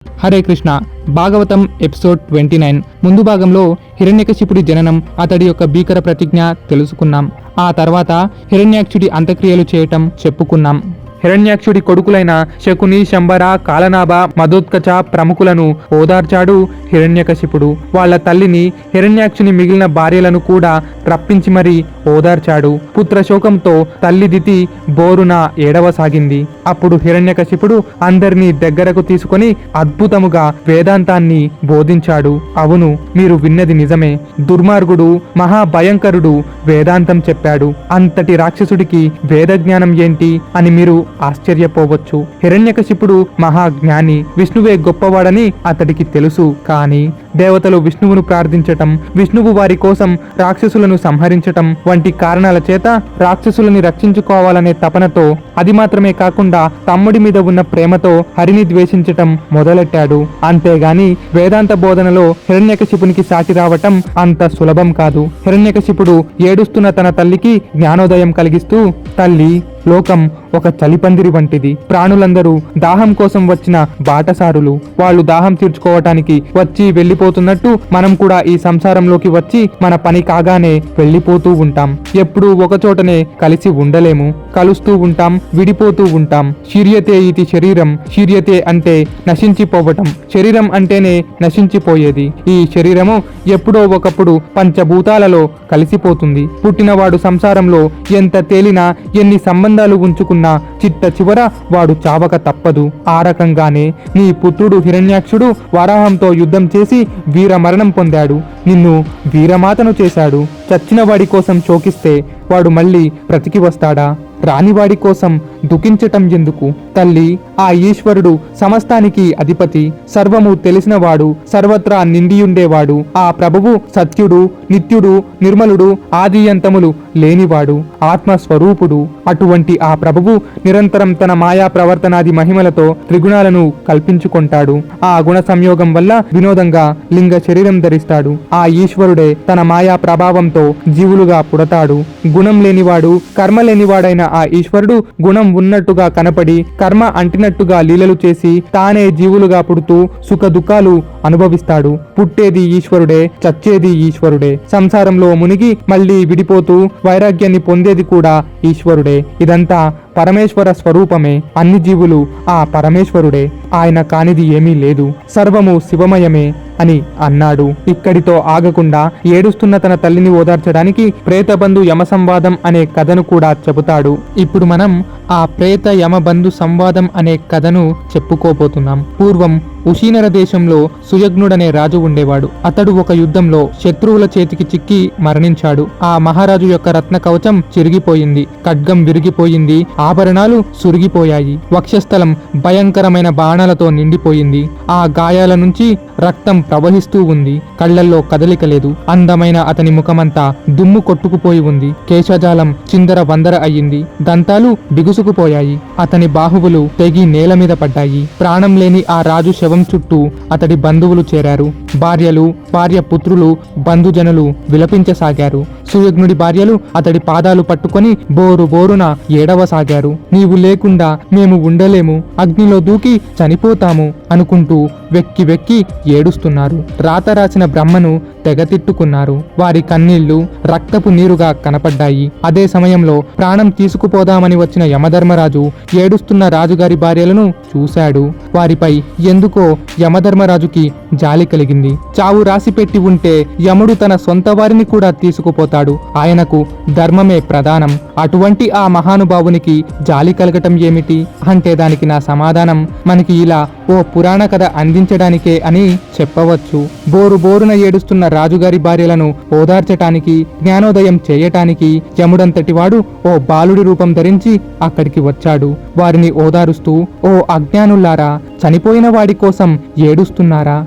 Hare Krishna. Bhagavatam episode 29 ముందు భాగంలో హిరణ్యకశిపుడి జననం, అతడి యొక్క భీకర ప్రతిజ్ఞ తెలుసుకున్నాం. ఆ తర్వాత హిరణ్యాక్షుడి అంత్యక్రియలు చేయటం చెప్పుకున్నాం. హిరణ్యాక్షుడి కొడుకులైన శకుని, శంబర, కాలనాభ, మధోత్కచ ప్రముఖులను ఓదార్చాడు హిరణ్యకశిపుడు. వాళ్ళ తల్లిని, హిరణ్యాక్షుని మిగిలిన భార్యలను కూడా రప్పించి మరీ ఓదార్చాడు. పుత్రశోకంతో తల్లి దితి బోరున ఏడవసాగింది. అప్పుడు హిరణ్యకశిపుడు అందరినీ దగ్గరకు తీసుకొని అద్భుతముగా వేదాంతాన్ని బోధించాడు. అవును, మీరు విన్నది నిజమే. దుర్మార్గుడు, మహాభయంకరుడు వేదాంతం చెప్పాడు. అంతటి రాక్షసుడికి వేదజ్ఞానం ఏంటి అని మీరు ఆశ్చర్యపోవచ్చు. హిరణ్యకశిపుడు మహాజ్ఞాని, విష్ణువే గొప్పవాడని అతడికి తెలుసు. కానీ దేవతలు విష్ణువును ప్రార్థించటం, విష్ణువు వారి కోసం రాక్షసులను సంహరించటం వంటి కారణాల చేత రాక్షసులని రక్షించుకోవాలనే తపనతో, అది మాత్రమే కాకుండా తమ్ముడి మీద ఉన్న ప్రేమతో హరిని ద్వేషించటం మొదలెట్టాడు. అంతేగాని వేదాంత బోధనలో హిరణ్యకశిపునికి సాటి రావటం అంత సులభం కాదు. హిరణ్యకశిపుడు ఏడుస్తున్న తన తల్లికి జ్ఞానోదయం కలిగిస్తూ, తల్లి, లోకం ఒక చలిపందిరి వంటిది. ప్రాణులందరూ దాహం కోసం వచ్చిన బాటసారులు. వాళ్ళు దాహం తీర్చుకోవటానికి వచ్చి వెళ్ళిపోతున్నట్టు మనం కూడా ఈ సంసారంలోకి వచ్చి మన పని కాగానే వెళ్ళిపోతూ ఉంటాం. ఎప్పుడూ ఒకచోటనే కలిసి ఉండలేము. కలుస్తూ ఉంటాం, విడిపోతూ ఉంటాం. శీర్యతే ఇది శరీరం. శీర్యతే అంటే నశించిపోవటం. శరీరం అంటేనే నశించిపోయేది. ఈ శరీరము ఎప్పుడో ఒకప్పుడు పంచభూతాలలో కలిసిపోతుంది. పుట్టినవాడు సంసారంలో ఎంత తేలినా, ఎన్ని సంబంధాలు ఉంచుకున్నా చిట్ట చివర వాడు చావక తప్పదు. ఆ రకంగానే నీ పుత్రుడు హిరణ్యాక్షుడు వరాహంతో యుద్ధం చేసి వీరమరణం పొందాడు. నిన్ను వీరమాతను చేశాడు. చచ్చిన వాడి కోసం శోకిస్తే వాడు మళ్ళీ బ్రతికి వస్తాడా? రానివాడి కోసం దుఃఖించటం ఎందుకు? తల్లి, ఆ ఈశ్వరుడు సమస్తానికి అధిపతి, సర్వము తెలిసినవాడు, సర్వత్రా నిండియుండేవాడు. ఆ ప్రభువు సత్యుడు, నిత్యుడు, నిర్మలుడు, ఆదియంతములు లేనివాడు, ఆత్మస్వరూపుడు. అటువంటి ఆ ప్రభువు నిరంతరం తన మాయా ప్రవర్తనాది మహిమలతో త్రిగుణాలను కల్పించుకుంటాడు. ఆ గుణ సంయోగం వల్ల వినోదంగా లింగ శరీరం ధరిస్తాడు. ఆ ఈశ్వరుడే తన మాయా ప్రభావంతో జీవులుగా పుడతాడు. గుణం లేనివాడు, కర్మ లేనివాడైన ఆ ఈశ్వరుడు గుణం ఉన్నట్టుగా కనపడి, కర్మ అంటినట్టుగా లీలలు చేసి తానే జీవులుగా పుడుతూ సుఖ దుఃఖాలు అనుభవిస్తాడు. పుట్టేది ఈశ్వరుడే, చచ్చేది ఈశ్వరుడే. సంసారంలో మునిగి మళ్ళీ విడిపోతూ వైరాగ్యాన్ని పొందేది కూడా ఈశ్వరుడే. ఇదంతా పరమేశ్వర స్వరూపమే. అన్ని జీవులు ఆ పరమేశ్వరుడే. ఆయన కానిది ఏమీ లేదు. సర్వము శివమయమే అని అన్నాడు. ఇక్కడితో ఆగకుండా ఏడుస్తున్న తన తల్లిని ఓదార్చడానికి ప్రేతబంధు యమ సంవాదం అనే కథను కూడా చెబుతాడు. ఇప్పుడు మనం ఆ ప్రేత యమబంధు సంవాదం అనే కథను చెప్పుకోబోతున్నాం. పూర్వం ఉషీనర దేశంలో సుయజ్ఞుడనే రాజు ఉండేవాడు. అతడు ఒక యుద్ధంలో శత్రువుల చేతికి చిక్కి మరణించాడు. ఆ మహారాజు యొక్క రత్న కవచం చిరిగిపోయింది, ఖడ్గం విరిగిపోయింది, ఆభరణాలు సురిగిపోయాయి. వక్షస్థలం భయంకరమైన బాణాలతో నిండిపోయింది. ఆ గాయాల నుంచి రక్తం ప్రవహిస్తూ ఉంది. కళ్లల్లో కదలిక లేదు. అందమైన అతని ముఖమంతా దుమ్ము కొట్టుకుపోయి ఉంది. కేశజాలం చిందర వందర అయ్యింది. దంతాలు బిగుసుకుపోయాయి. అతని బాహువులు తెగి నేల మీద పడ్డాయి. ప్రాణం లేని ఆ రాజు శవం చుట్టూ అతడి బంధువులు చేరారు. భార్యలు, భార్య పుత్రులు, బంధుజనులు విలపించసాగారు. సుయజ్ఞుడి భార్యలు అతడి పాదాలు పట్టుకొని బోరు బోరున ఏడవసాగారు. నీవు లేకుండా మేము ఉండలేము, అగ్నిలో దూకి చనిపోతాము అనుకుంటూ వెక్కి వెక్కి ఏడుస్తున్నారు. రాత రాసిన బ్రహ్మను తెగతిట్టుకున్నారు. వారి కన్నీళ్లు రక్తపు నీరుగా కనపడ్డాయి. అదే సమయంలో ప్రాణం తీసుకుపోదామని వచ్చిన యమధర్మరాజు ఏడుస్తున్న రాజుగారి భార్యలను చూశాడు. వారిపై ఎందుకో యమధర్మరాజుకి జాలి కలిగింది. చావు రాసిపెట్టి ఉంటే యముడు తన సొంత వారిని కూడా తీసుకుపోతాడు. ఆయనకు ధర్మమే ప్రధానం. అటువంటి ఆ మహానుభావునికి జాలి కలగటం ఏమిటి అంటే దానికి నా సమాధానం మనకి ఇలా ఓ పురాణ కథ అందించడానికే అని చెప్పవచ్చు. బోరు బోరున ఏడుస్తున్న రాజుగారి భార్యలను ఓదార్చటానికి, జ్ఞానోదయం చేయటానికి యముడంతటి వాడు ఓ బాలుడి రూపం ధరించి అక్కడికి వచ్చాడు. వారిని ఓదారుస్తూ, ఓ అజ్ఞానులారా, చనిపోయిన వాడి కోసం ఏడుస్తున్నారా?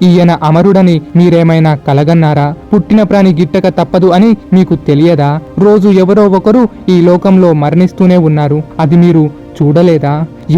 ఈయన అమరుడని మీరేమైనా కలగన్నారా? పుట్టిన ప్రాణి గిట్టక తప్పదు అని మీకు తెలియదా? రోజు ఎవరో ఒకరు ఈ లోకంలో మరణిస్తూనే ఉన్నారు. అది మీరు చూడలేదా?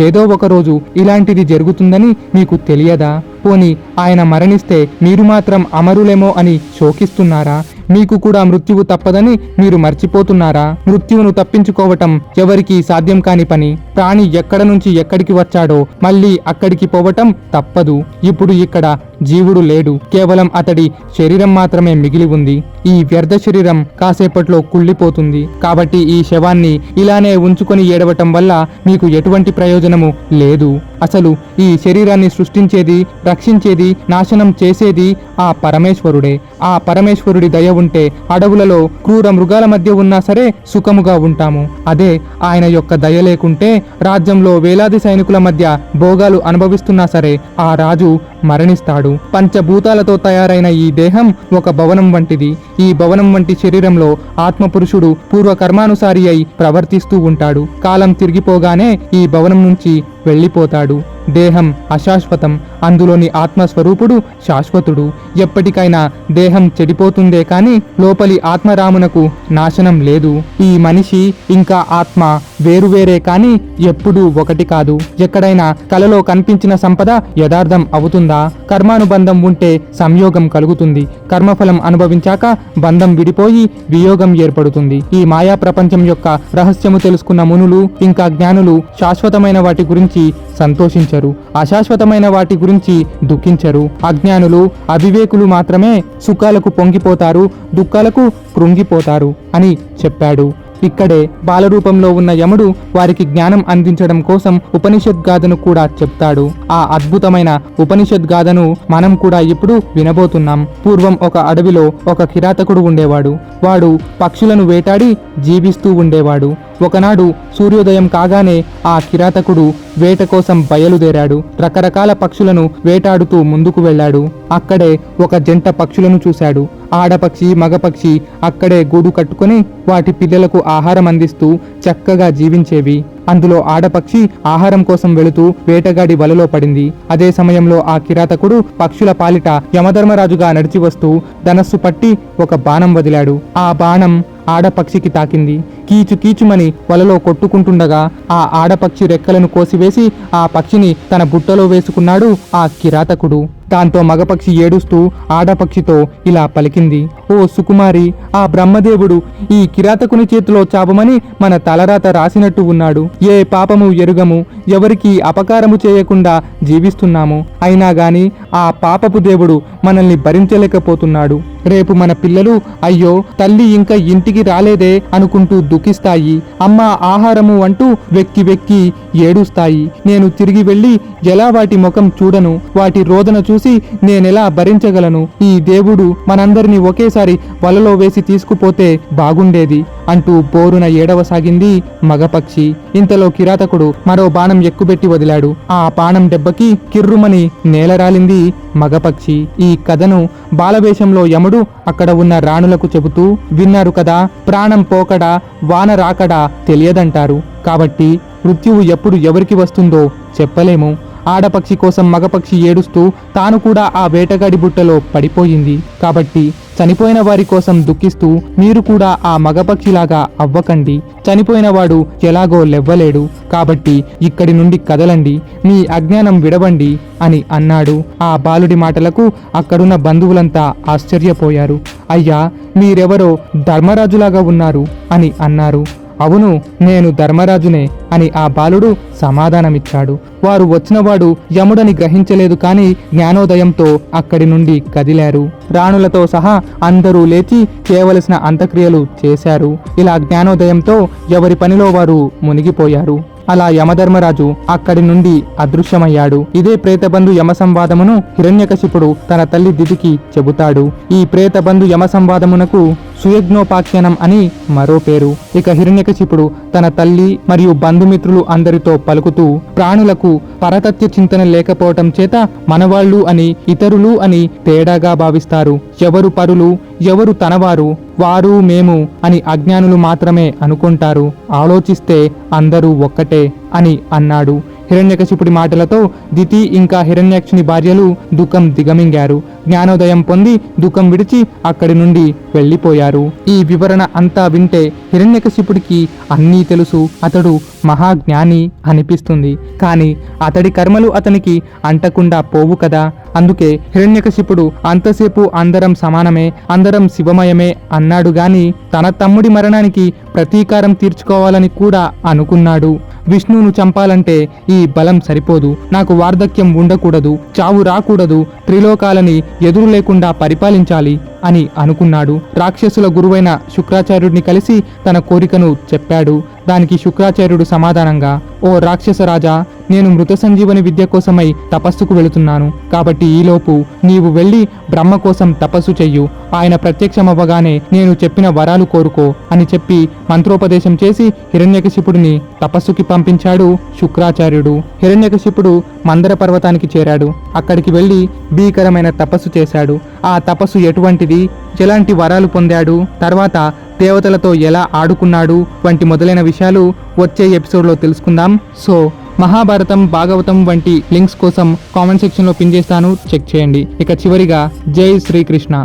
ఏదో ఒక రోజు ఇలాంటిది జరుగుతుందని మీకు తెలియదా? పోని ఆయన మరణిస్తే మీరు మాత్రం అమరులేమో అని శోకిస్తున్నారా? మీకు కూడా మృత్యువు తప్పదని మీరు మర్చిపోతున్నారా? మృత్యువును తప్పించుకోవటం ఎవరికీ సాధ్యం కాని పని. ప్రాణి ఎక్కడ నుంచి ఎక్కడికి వచ్చాడో మళ్ళీ అక్కడికి పోవటం తప్పదు. ఇప్పుడు ఇక్కడ జీవుడు లేడు, కేవలం అతడి శరీరం మాత్రమే మిగిలి ఉంది. ఈ వ్యర్థ శరీరం కాసేపట్లో కుళ్ళిపోతుంది. కాబట్టి ఈ శవాన్ని ఇలానే ఉంచుకొని ఏడవటం వల్ల మీకు ఎటువంటి ప్రయోజనము లేదు. అసలు ఈ శరీరాన్ని సృష్టించేది, రక్షించేది, నాశనం చేసేది ఆ పరమేశ్వరుడే. ఆ పరమేశ్వరుడి దయ ఉంటే అడవులలో క్రూర మృగాల మధ్య ఉన్నా సరే సుఖముగా ఉంటాము. అదే ఆయన యొక్క దయ లేకుంటే రాజ్యంలో వేలాది సైనికుల మధ్య భోగాలు అనుభవిస్తున్నా సరే ఆ రాజు మరణిస్తాడు. పంచభూతాలతో తయారైన ఈ దేహం ఒక భవనం వంటిది. ఈ భవనం వంటి శరీరంలో ఆత్మపురుషుడు పూర్వకర్మానుసారి అయి ప్రవర్తిస్తూ ఉంటాడు. కాలం తిరిగిపోగానే ఈ భవనం నుంచి వెళ్ళిపోతాడు. దేహం అశాశ్వతం, అందులోని ఆత్మస్వరూపుడు శాశ్వతుడు. ఎప్పటికైనా దేహం చెడిపోతుందే కాని లోపలి ఆత్మరామునకు నాశనం లేదు. ఈ మనిషి ఇంకా ఆత్మ వేరువేరే కాని ఎప్పుడూ ఒకటి కాదు. ఎక్కడైనా కలలో కనిపించిన సంపద యథార్థం అవుతుందా? కర్మానుబంధం ఉంటే సంయోగం కలుగుతుంది. కర్మఫలం అనుభవించాక బంధం విడిపోయి వియోగం ఏర్పడుతుంది. ఈ మాయా ప్రపంచం యొక్క రహస్యము తెలుసుకున్న మునులు ఇంకా జ్ఞానులు శాశ్వతమైన వాటి గురించి సంతోషించరు, అశాశ్వతమైన వాటి గురించి దుఃఖించరు. అజ్ఞానులు, అవివేకులు మాత్రమే సుఖాలకు పొంగిపోతారు, దుఃఖాలకు కృంగిపోతారు అని చెప్పాడు. ఇక్కడే బాలరూపంలో ఉన్న యముడు వారికి జ్ఞానం అందించడం కోసం ఉపనిషద్ గాథను కూడా చెప్తాడు. ఆ అద్భుతమైన ఉపనిషద్ గాథను మనం కూడా ఇప్పుడు వినబోతున్నాం. పూర్వం ఒక అడవిలో ఒక కిరాతకుడు ఉండేవాడు. వాడు పక్షులను వేటాడి జీవిస్తూ ఉండేవాడు. ఒకనాడు సూర్యోదయం కాగానే ఆ కిరాతకుడు వేట కోసం బయలుదేరాడు. రకరకాల పక్షులను వేటాడుతూ ముందుకు వెళ్ళాడు. అక్కడే ఒక జంట పక్షులను చూశాడు. ఆడపక్షి, మగపక్షి అక్కడే గూడు కట్టుకొని వాటి పిల్లలకు ఆహారం అందిస్తూ చక్కగా జీవించేవి. అందులో ఆడపక్షి ఆహారం కోసం వెళుతూ వేటగాడి వలలో పడింది. అదే సమయంలో ఆ కిరాతకుడు పక్షుల పాలిట యమధర్మరాజుగా నడిచి వస్తూ ధనస్సు పట్టి ఒక బాణం వదిలాడు. ఆ బాణం ఆడపక్షికి తాకింది. కీచు కీచుమని వలలో కొట్టుకుంటుండగా ఆ ఆడపక్షి రెక్కలను కోసివేసి ఆ పక్షిని తన బుట్టలో వేసుకున్నాడు ఆ కిరాతకుడు. దాంతో మగపక్షి ఏడుస్తూ ఆడపక్షితో ఇలా పలికింది: ఓ సుకుమారి, ఆ బ్రహ్మదేవుడు ఈ కిరాతకుని చేతిలో చాపమని మన తలరాత రాసినట్టు ఉన్నాడు. ఏ పాపము ఎరుగము, ఎవరికి అపకారము చేయకుండా జీవిస్తున్నాము. అయినా గాని ఆ పాపపు దేవుడు మనల్ని భరించలేకపోతున్నాడు. రేపు మన పిల్లలు అయ్యో తల్లి ఇంకా ఇంటికి రాలేదే అనుకుంటూ దుఃఖిస్తాయి. అమ్మ ఆహారము అంటూ వెక్కి వెక్కి ఏడుస్తాయి. నేను తిరిగి వెళ్ళి ఎలా వాటి ముఖం చూడను? వాటి రోదన చూసి నేనెలా భరించగలను? ఈ దేవుడు మనందరినీ ఒకేసారి వలలో వేసి తీసుకుపోతే బాగుండేది అంటూ బోరున ఏడవసాగింది మగపక్షి. ఇంతలో కిరాతకుడు మరో బాణం ఎక్కుబెట్టి వదిలాడు. ఆ బాణం దెబ్బకి కిర్రుమని నేలరాలింది మగపక్షి. ఈ కథను బాలవేషంలో యముడు అక్కడ ఉన్న రాణులకు చెబుతూ, విన్నారు కదా, ప్రాణం పోకడా వాన రాకడా తెలియదంటారు. కాబట్టి మృత్యువు ఎప్పుడు ఎవరికి వస్తుందో చెప్పలేము. ఆడపక్షి కోసం మగపక్షి ఏడుస్తూ తాను కూడా ఆ వేటగాడి బుట్టలో పడిపోయింది. కాబట్టి చనిపోయిన వారి కోసం దుఃఖిస్తూ మీరు కూడా ఆ మగపక్షిలాగా అవ్వకండి. చనిపోయినవాడు ఎలాగో లెవ్వలేడు. కాబట్టి ఇక్కడి నుండి కదలండి, మీ అజ్ఞానం విడవండి అని అన్నాడు. ఆ బాలుడి మాటలకు అక్కడున్న బంధువులంతా ఆశ్చర్యపోయారు. అయ్యా, మీరెవరో ధర్మరాజులాగా ఉన్నారు అని అన్నారు. అవును, నేను ధర్మరాజునే అని ఆ బాలుడు సమాధానమిచ్చాడు. వారు వచ్చినవాడు యముడని గ్రహించలేదు కానీ జ్ఞానోదయంతో అక్కడి నుండి కదిలారు. రాణులతో సహా అందరూ లేచి చేయవలసిన అంత్యక్రియలు చేశారు. ఇలా జ్ఞానోదయంతో ఎవరి పనిలో వారు మునిగిపోయారు. అలా యమధర్మరాజు అక్కడి నుండి అదృశ్యమయ్యాడు. ఇదే ప్రేతబంధు యమ సంవాదమును హిరణ్యకశిపుడు తన తల్లి దితికి చెబుతాడు. ఈ ప్రేతబంధు యమ సంవాదమునకు సుయజ్ఞోపాఖ్యానం అని మరో పేరు. ఇక హిరణ్యకశిపుడు తన తల్లి మరియు బంధుమిత్రులు అందరితో పలుకుతూ, ప్రాణులకు పరతత్వ చింతన లేకపోవటం చేత మనవాళ్ళు అని ఇతరులు అని తేడాగా భావిస్తారు. ఎవరు పరులు, ఎవరు తనవారు, వారు మేము అని అజ్ఞానులు మాత్రమే అనుకుంటారు. ఆలోచిస్తే అందరూ ఒక్కటే అని అన్నాడు. హిరణ్యకశిపుడి మాటలతో దితి ఇంకా హిరణ్యాక్షుని భార్యలు దుఃఖం దిగమింగారు. జ్ఞానోదయం పొంది దుఃఖం విడిచి అక్కడి నుండి వెళ్ళిపోయారు. ఈ వివరణ అంతా వింటే హిరణ్యకశిపుడికి అన్నీ తెలుసు, అతడు మహాజ్ఞాని అనిపిస్తుంది. కానీ అతడి కర్మలు అతనికి అంటకుండా పోవు కదా. అందుకే హిరణ్యకశిపుడు అంతసేపు అందరం సమానమే, అందరం శివమయమే అన్నాడు గాని తన తమ్ముడి మరణానికి ప్రతీకారం తీర్చుకోవాలని కూడా అనుకున్నాడు. విష్ణువును చంపాలంటే ఈ బలం సరిపోదు, నాకు వార్ధక్యం ఉండకూడదు, చావు రాకూడదు, త్రిలోకాలని ఎదురు లేకుండా పరిపాలించాలి అని అనుకున్నాడు. రాక్షసుల గురువైన శుక్రాచార్యుడిని కలిసి తన కోరికను చెప్పాడు. దానికి శుక్రాచార్యుడు సమాధానంగా, ఓ రాక్షస రాజా, నేను మృత సంజీవని విద్య కోసమై తపస్సుకు వెళుతున్నాను. కాబట్టి ఈలోపు నీవు వెళ్ళి బ్రహ్మ కోసం తపస్సు చెయ్యు. ఆయన ప్రత్యక్షమవ్వగానే నేను చెప్పిన వరాలు కోరుకో అని చెప్పి మంత్రోపదేశం చేసి హిరణ్యకశిపుడిని తపస్సుకి పంపించాడు శుక్రాచార్యుడు. హిరణ్యకశిపుడు మందర పర్వతానికి చేరాడు. అక్కడికి వెళ్ళి భీకరమైన తపస్సు చేశాడు. ఆ తపస్సు ఎటువంటిది, ఎలాంటి వరాలు పొందాడు, తర్వాత దేవతలతో ఎలా ఆడుకున్నాడు వంటి మొదలైన విషయాలు వచ్చే ఎపిసోడ్లో తెలుసుకుందాం. సో మహాభారతం, భాగవతం వంటి లింక్స్ కోసం కామెంట్ సెక్షన్లో పిన్ చేస్తాను, చెక్ చేయండి. ఇక చివరిగా జై శ్రీకృష్ణ.